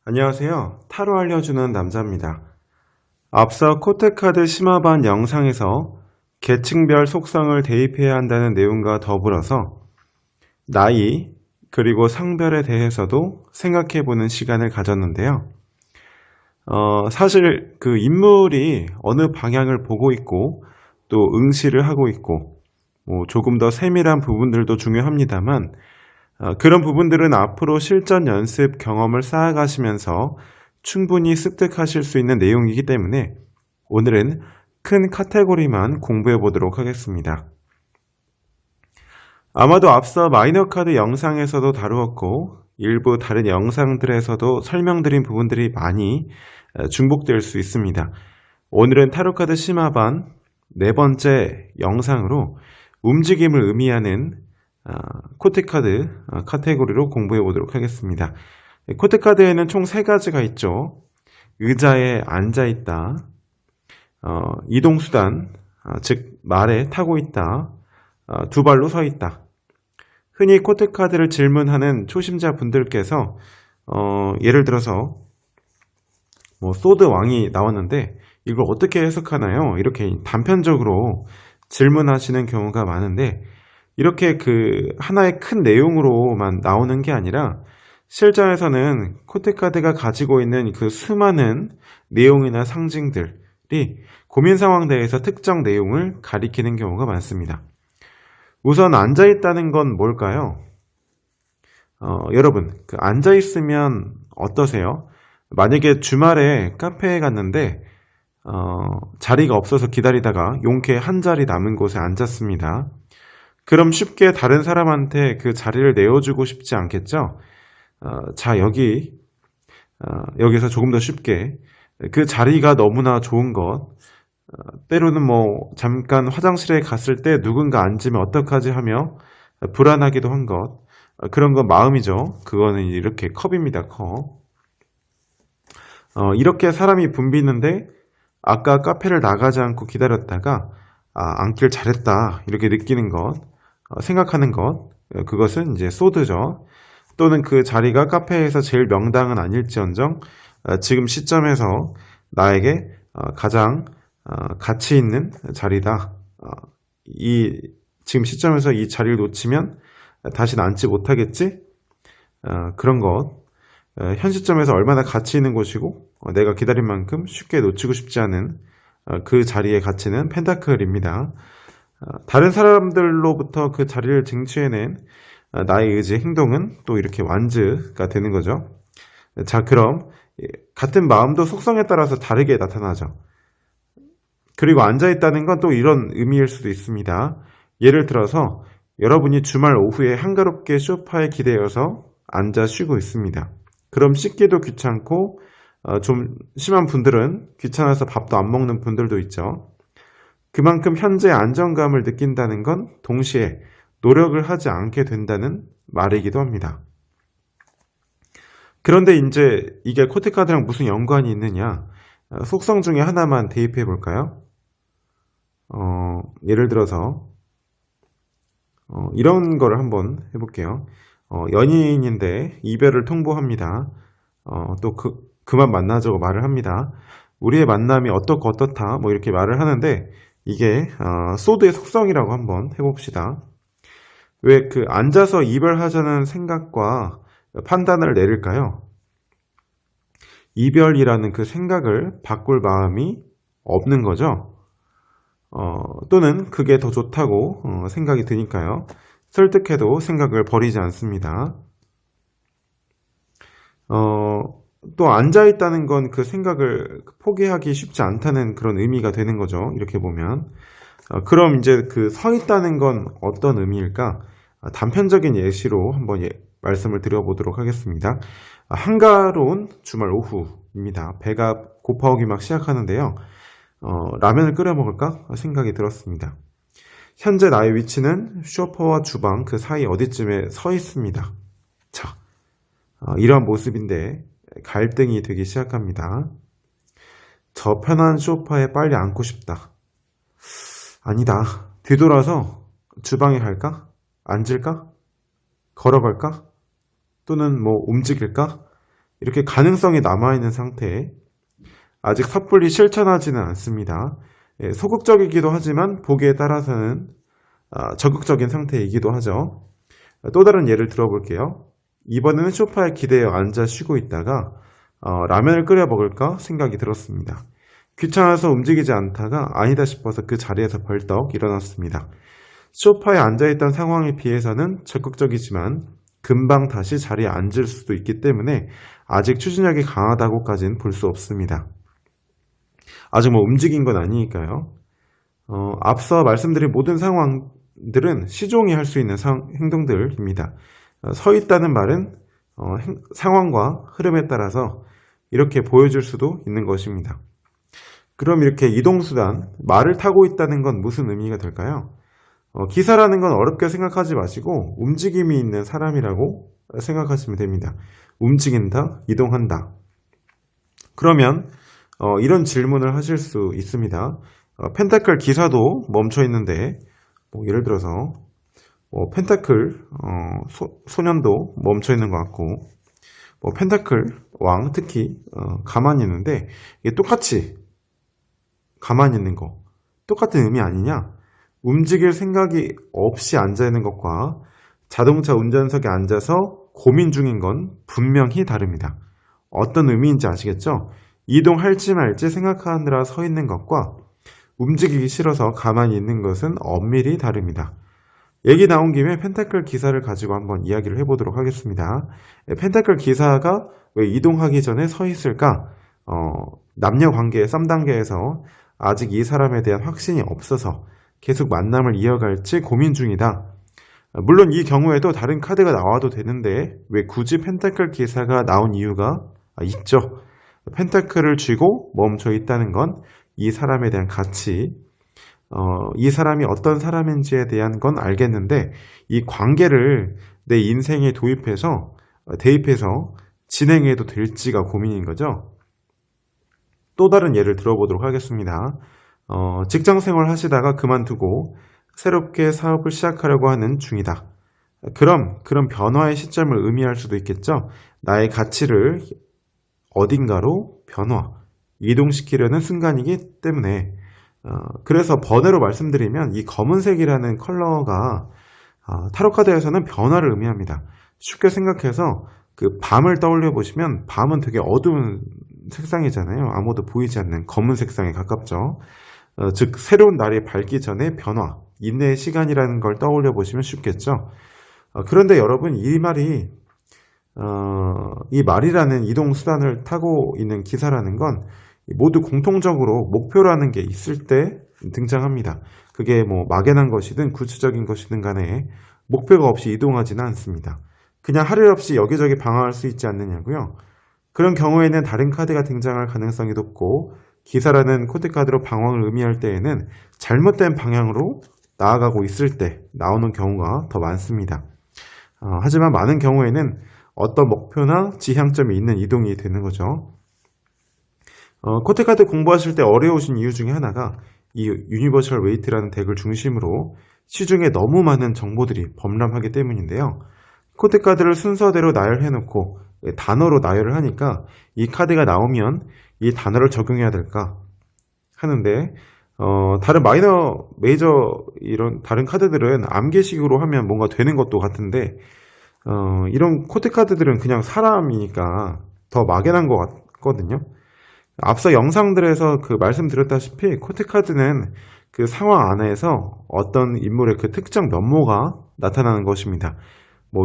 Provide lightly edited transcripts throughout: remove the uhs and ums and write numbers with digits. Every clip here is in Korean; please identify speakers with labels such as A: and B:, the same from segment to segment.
A: 안녕하세요. 타로 알려주는 남자입니다. 앞서 코트카드 심화반 영상에서 계층별 속성을 대입해야 한다는 내용과 더불어서 나이 그리고 성별에 대해서도 생각해보는 시간을 가졌는데요. 사실 그 인물이 어느 방향을 보고 있고 또 응시를 하고 있고 조금 더 세밀한 부분들도 중요합니다만 그런 부분들은 앞으로 실전 연습 경험을 쌓아가시면서 충분히 습득하실 수 있는 내용이기 때문에 오늘은 큰 카테고리만 공부해 보도록 하겠습니다. 아마도 앞서 마이너 카드 영상에서도 다루었고 일부 다른 영상들에서도 설명드린 부분들이 많이 중복될 수 있습니다. 오늘은 타로카드 심화반 네 번째 영상으로 움직임을 의미하는 코트카드 카테고리로 공부해 보도록 하겠습니다. 코트카드에는 총 3가지가 있죠. 의자에 앉아있다, 이동수단, 즉 말에 타고 있다, 두 발로 서 있다. 흔히 코트카드를 질문하는 초심자 분들께서 예를 들어서 소드 왕이 나왔는데 이걸 어떻게 해석하나요? 이렇게 단편적으로 질문하시는 경우가 많은데 이렇게 그 하나의 큰 내용으로만 나오는 게 아니라 실전에서는 코트카드가 가지고 있는 그 수많은 내용이나 상징들이 고민 상황 내에서 특정 내용을 가리키는 경우가 많습니다. 우선 앉아있다는 건 뭘까요? 여러분, 그 앉아있으면 어떠세요? 만약에 주말에 카페에 갔는데 자리가 없어서 기다리다가 용케 한 자리 남은 곳에 앉았습니다. 그럼 쉽게 다른 사람한테 그 자리를 내어주고 싶지 않겠죠? 자, 여기서 조금 더 쉽게 그 자리가 너무나 좋은 것, 때로는 잠깐 화장실에 갔을 때 누군가 앉으면 어떡하지 하며 불안하기도 한 것, 그런 건 마음이죠. 그거는 이렇게 컵입니다, 컵. 이렇게 사람이 붐비는데 아까 카페를 나가지 않고 기다렸다가 앉길 잘했다 이렇게 느끼는 것, 생각하는 것, 그것은 이제 소드죠. 또는 그 자리가 카페에서 제일 명당은 아닐지언정 지금 시점에서 나에게 가장 가치 있는 자리다. 지금 시점에서 이 자리를 놓치면 다시는 앉지 못하겠지? 그런 것. 현 시점에서 얼마나 가치 있는 곳이고 내가 기다린 만큼 쉽게 놓치고 싶지 않은 그 자리의 가치는 펜타클입니다. 다른 사람들로부터 그 자리를 쟁취해낸 나의 의지, 행동은 또 이렇게 완즈가 되는 거죠. 자, 그럼 같은 마음도 속성에 따라서 다르게 나타나죠. 그리고 앉아있다는 건 또 이런 의미일 수도 있습니다. 예를 들어서 여러분이 주말 오후에 한가롭게 소파에 기대어서 앉아 쉬고 있습니다. 그럼 씻기도 귀찮고 좀 심한 분들은 귀찮아서 밥도 안 먹는 분들도 있죠. 그만큼 현재 안정감을 느낀다는 건 동시에 노력을 하지 않게 된다는 말이기도 합니다. 그런데 이제 이게 코트카드랑 무슨 연관이 있느냐? 속성 중에 하나만 대입해 볼까요? 예를 들어서 이런 거를 한번 해볼게요. 연인인데 이별을 통보합니다. 또 그만 만나자고 말을 합니다. 우리의 만남이 어떻고 어떻다 이렇게 말을 하는데 이게 소드의 속성이라고 한번 해봅시다. 왜 그 앉아서 이별하자는 생각과 판단을 내릴까요? 이별이라는 그 생각을 바꿀 마음이 없는 거죠. 또는 그게 더 좋다고 생각이 드니까요. 설득해도 생각을 버리지 않습니다. 또 앉아있다는 건 그 생각을 포기하기 쉽지 않다는 그런 의미가 되는 거죠. 이렇게 보면. 그럼 이제 그 서 있다는 건 어떤 의미일까? 단편적인 예시로 한번 말씀을 드려보도록 하겠습니다. 한가로운 주말 오후입니다. 배가 고파오기 막 시작하는데요. 라면을 끓여 먹을까 생각이 들었습니다. 현재 나의 위치는 쇼파와 주방 그 사이 어디쯤에 서 있습니다. 자, 이러한 모습인데 갈등이 되기 시작합니다. 저 편한 소파에 빨리 앉고 싶다. 아니다. 뒤돌아서 주방에 갈까? 앉을까? 걸어갈까? 또는 움직일까? 이렇게 가능성이 남아있는 상태에 아직 섣불리 실천하지는 않습니다. 소극적이기도 하지만 보기에 따라서는 적극적인 상태이기도 하죠. 또 다른 예를 들어볼게요. 이번에는 소파에 기대어 앉아 쉬고 있다가 라면을 끓여 먹을까 생각이 들었습니다. 귀찮아서 움직이지 않다가 아니다 싶어서 그 자리에서 벌떡 일어났습니다. 소파에 앉아있던 상황에 비해서는 적극적이지만 금방 다시 자리에 앉을 수도 있기 때문에 아직 추진력이 강하다고까지는 볼 수 없습니다. 아직 움직인 건 아니니까요. 앞서 말씀드린 모든 상황들은 시종이 할 수 있는 행동들입니다. 서 있다는 말은 상황과 흐름에 따라서 이렇게 보여줄 수도 있는 것입니다. 그럼 이렇게 이동수단, 말을 타고 있다는 건 무슨 의미가 될까요? 기사라는 건 어렵게 생각하지 마시고 움직임이 있는 사람이라고 생각하시면 됩니다. 움직인다, 이동한다. 그러면 이런 질문을 하실 수 있습니다. 펜타클 기사도 멈춰 있는데 예를 들어서 펜타클 소년도 멈춰 있는 것 같고 펜타클 왕 특히 가만히 있는데 이게 똑같이 가만히 있는 거 똑같은 의미 아니냐? 움직일 생각이 없이 앉아 있는 것과 자동차 운전석에 앉아서 고민 중인 건 분명히 다릅니다. 어떤 의미인지 아시겠죠? 이동할지 말지 생각하느라 서 있는 것과 움직이기 싫어서 가만히 있는 것은 엄밀히 다릅니다. 얘기 나온 김에 펜타클 기사를 가지고 한번 이야기를 해보도록 하겠습니다. 펜타클 기사가 왜 이동하기 전에 서 있을까? 남녀 관계의 썸단계에서 아직 이 사람에 대한 확신이 없어서 계속 만남을 이어갈지 고민 중이다. 물론 이 경우에도 다른 카드가 나와도 되는데 왜 굳이 펜타클 기사가 나온 이유가 있죠. 펜타클을 쥐고 멈춰 있다는 건 이 사람에 대한 가치, 이 사람이 어떤 사람인지에 대한 건 알겠는데 이 관계를 내 인생에 대입해서 진행해도 될지가 고민인 거죠. 또 다른 예를 들어보도록 하겠습니다. 직장생활 하시다가 그만두고 새롭게 사업을 시작하려고 하는 중이다. 그런 변화의 시점을 의미할 수도 있겠죠. 나의 가치를 어딘가로 이동시키려는 순간이기 때문에 그래서 번외로 말씀드리면 이 검은색이라는 컬러가 타로카드에서는 변화를 의미합니다. 쉽게 생각해서 그 밤을 떠올려 보시면 밤은 되게 어두운 색상이잖아요. 아무도 보이지 않는 검은 색상에 가깝죠. 즉 새로운 날이 밝기 전에 변화, 인내의 시간이라는 걸 떠올려 보시면 쉽겠죠. 그런데 여러분 이 말이라는 이동수단을 타고 있는 기사라는 건 모두 공통적으로 목표라는 게 있을 때 등장합니다. 그게 막연한 것이든 구체적인 것이든 간에 목표가 없이 이동하지는 않습니다. 그냥 하루 없이 여기저기 방황할 수 있지 않느냐고요. 그런 경우에는 다른 카드가 등장할 가능성이 높고 기사라는 코드카드로 방황을 의미할 때에는 잘못된 방향으로 나아가고 있을 때 나오는 경우가 더 많습니다. 하지만 많은 경우에는 어떤 목표나 지향점이 있는 이동이 되는 거죠. 코드카드 공부하실 때 어려우신 이유 중에 하나가 이 유니버셜 웨이트라는 덱을 중심으로 시중에 너무 많은 정보들이 범람하기 때문인데요. 코드카드를 순서대로 나열해놓고 단어로 나열을 하니까 이 카드가 나오면 이 단어를 적용해야 될까 하는데 다른 마이너, 메이저 이런 다른 카드들은 암기식으로 하면 뭔가 되는 것도 같은데 이런 코드카드들은 그냥 사람이니까 더 막연한 것 같거든요. 앞서 영상들에서 말씀드렸다시피 코드카드는 그 상황 안에서 어떤 인물의 그 특정 면모가 나타나는 것입니다.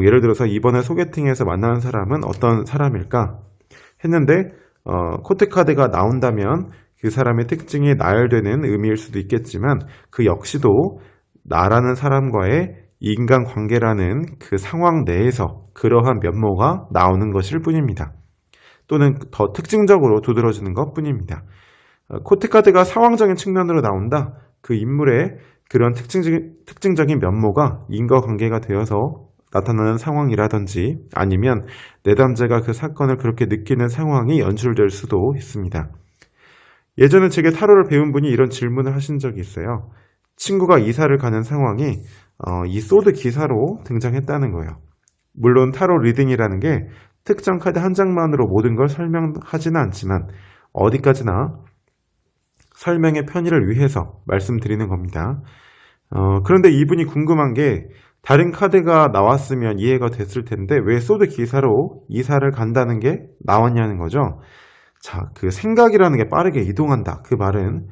A: 예를 들어서 이번에 소개팅에서 만나는 사람은 어떤 사람일까 했는데 코드카드가 나온다면 그 사람의 특징이 나열되는 의미일 수도 있겠지만 그 역시도 나라는 사람과의 인간관계라는 그 상황 내에서 그러한 면모가 나오는 것일 뿐입니다. 또는 더 특징적으로 두드러지는 것 뿐입니다. 코드카드가 상황적인 측면으로 나온다. 그 인물의 그런 특징적인 면모가 인과관계가 되어서 나타나는 상황이라든지 아니면 내담자가 그 사건을 그렇게 느끼는 상황이 연출될 수도 있습니다. 예전에 제게 타로를 배운 분이 이런 질문을 하신 적이 있어요. 친구가 이사를 가는 상황이 이 소드 기사로 등장했다는 거예요. 물론 타로 리딩이라는 게 특정 카드 한 장만으로 모든 걸 설명하지는 않지만 어디까지나 설명의 편의를 위해서 말씀드리는 겁니다. 그런데 이분이 궁금한 게 다른 카드가 나왔으면 이해가 됐을 텐데 왜 소드 기사로 이사를 간다는 게 나왔냐는 거죠. 자, 그 생각이라는 게 빠르게 이동한다. 그 말은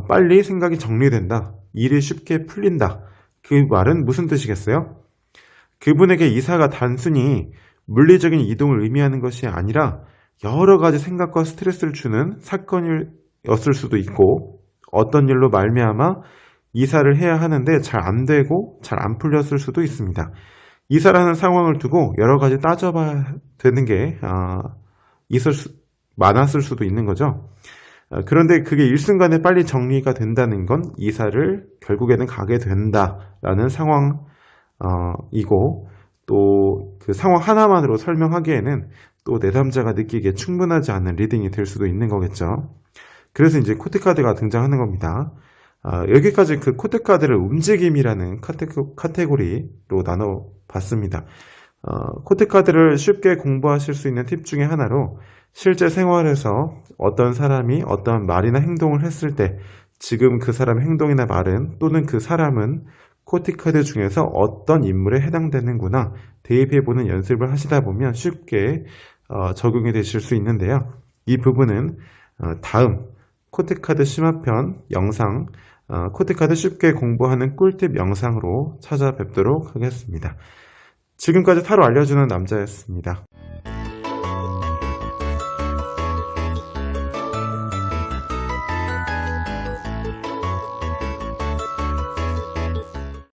A: 빨리 생각이 정리된다. 일이 쉽게 풀린다. 그 말은 무슨 뜻이겠어요? 그분에게 이사가 단순히 물리적인 이동을 의미하는 것이 아니라 여러 가지 생각과 스트레스를 주는 사건이었을 수도 있고 어떤 일로 말미암아 이사를 해야 하는데 잘 안 되고 잘 안 풀렸을 수도 있습니다. 이사라는 상황을 두고 여러 가지 따져봐야 되는 게 많았을 수도 있는 거죠. 그런데 그게 일순간에 빨리 정리가 된다는 건 이사를 결국에는 가게 된다라는 상황이고 또 그 상황 하나만으로 설명하기에는 또 내담자가 느끼기에 충분하지 않은 리딩이 될 수도 있는 거겠죠. 그래서 이제 코트카드가 등장하는 겁니다. 여기까지 그 코트카드를 움직임이라는 카테고리로 나눠봤습니다. 코트카드를 쉽게 공부하실 수 있는 팁 중에 하나로 실제 생활에서 어떤 사람이 어떤 말이나 행동을 했을 때 지금 그 사람의 행동이나 말은 또는 그 사람은 코트카드 중에서 어떤 인물에 해당되는구나 대입해보는 연습을 하시다 보면 쉽게 적용이 되실 수 있는데요. 이 부분은 다음 코트카드 심화편 영상 코트카드 쉽게 공부하는 꿀팁 영상으로 찾아뵙도록 하겠습니다. 지금까지 타로 알려주는 남자였습니다.